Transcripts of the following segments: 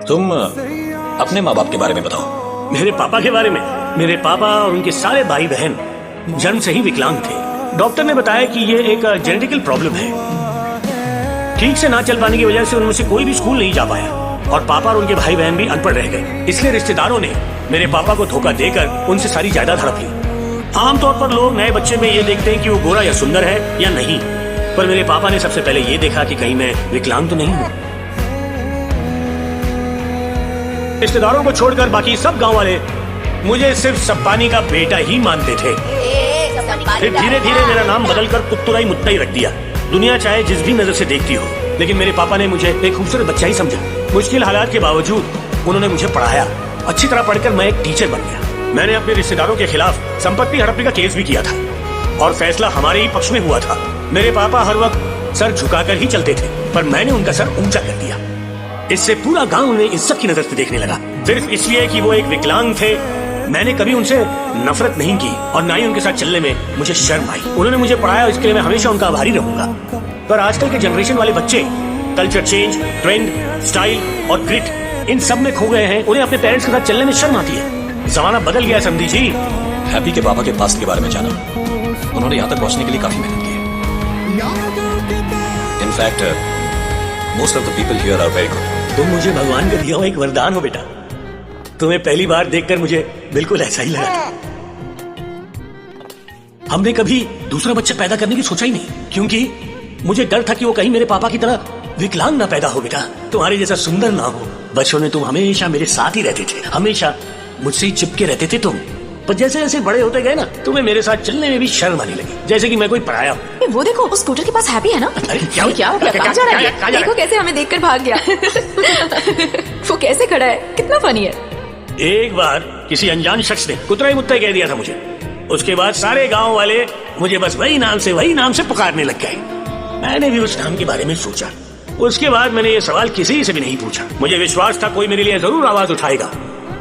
तुम अपने माँ बाप के बारे में बताओ। मेरे पापा के बारे में? मेरे पापा और उनके सारे भाई बहन जन्म से ही विकलांग थे। डॉक्टर ने बताया कि ये एक जेनेटिकल प्रॉब्लम है। ठीक से ना चल पाने की वजह से उनमें से कोई भी स्कूल नहीं जा पाया और पापा और उनके भाई बहन भी अनपढ़ रह गए। इसलिए रिश्तेदारों ने मेरे पापा को धोखा देकर उनसे सारी जायदाद हड़प ली। आमतौर पर लोग नए बच्चे में ये देखते हैं कि वो गोरा या सुंदर है या नहीं, पर मेरे पापा ने सबसे पहले ये देखा कि कहीं मैं विकलांग तो नहीं हूँ। रिश्तेदारों को छोड़कर बाकी सब गांव वाले मुझे सिर्फ सप्पानी का बेटा ही मानते थे। फिर धीरे धीरे मेरा नाम बदलकर कुत्तुराई मुत्ताई रख दिया। दुनिया चाहे जिस भी नजर से देखती हो, लेकिन मेरे पापा ने मुझे एक खूबसूरत बच्चा ही समझा। मुश्किल हालात के बावजूद उन्होंने मुझे पढ़ाया। अच्छी तरह पढ़कर मैं एक टीचर बन गया। मैंने अपने रिश्तेदारों के खिलाफ संपत्ति हड़पने का केस भी किया था और फैसला हमारे ही पक्ष में हुआ था। मेरे पापा हर वक्त सर झुकाकर ही चलते थे, पर मैंने उनका सर ऊंचा कर दिया। इससे पूरा गांव उन्हें इज्जत की नजर से देखने लगा, सिर्फ इसलिए कि वो एक विकलांग थे। मैंने कभी उनसे नफरत नहीं की और ना ही उनके साथ चलने में मुझे शर्म आई। उन्होंने मुझे पढ़ाया, इसके लिए मैं हमेशा उनका आभारी रहूंगा। पर आजकल के जनरेशन वाले बच्चे कल्चर चेंज, ट्रेंड, स्टाइल और ग्रिट इन सब में खो गए हैं। उन्हें अपने पेरेंट्स के साथ चलने में शर्म आती है। जमाना बदल गया समझी जी। हैप्पी के पापा के पास्ट के बारे में जाना, उन्होंने यहाँ तक पहुँचने के लिए काफी मेहनत की। In fact most of the people here are very good. तुम मुझे भगवान का दिया हुआ एक वरदान हो बेटा। तुम्हें पहली बार देखकर मुझे बिल्कुल ऐसा ही लगा था। हमने कभी दूसरा बच्चा पैदा करने की सोचा ही नहीं, क्योंकि मुझे डर था कि वो कहीं मेरे पापा की तरह विकलांग ना पैदा हो। बेटा तुम्हारे जैसा सुंदर ना हो। बच्चों में तुम हमेशा मेरे साथ ही रहते थे, हमेशा मुझसे ही चिपके रहते थे तुम। पर जैसे जैसे बड़े होते गए ना, तुम्हें मेरे साथ चलने में भी शर्म आने लगी, जैसे कि मैं कोई पराया हूँ। वो देखो, उस स्कूटर के पास हैप्पी है ना। अरे क्या हो गया? कहाँ जा रहा है? देखो कैसे हमें देखकर भाग गया। वो कैसे खड़ा है, कितना फनी है। एक बार किसी अनजान शख्स ने कुतराई मुत्ताई कह दिया था मुझे। उसके बाद सारे गांव वाले मुझे बस वही नाम से पुकारने लग गए। मैंने भी उस नाम के बारे में सोचा। उसके बाद मैंने ये सवाल किसी से भी नहीं पूछा। मुझे विश्वास था कोई मेरे लिए जरूर आवाज उठाएगा,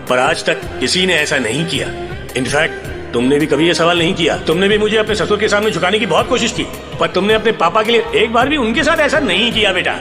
पर आज तक किसी ने ऐसा नहीं किया। इनफैक्ट तुमने भी कभी ये सवाल नहीं किया। तुमने भी मुझे अपने ससुर के सामने झुकाने की बहुत कोशिश की, पर तुमने अपने पापा के लिए एक बार भी उनके साथ ऐसा नहीं किया बेटा।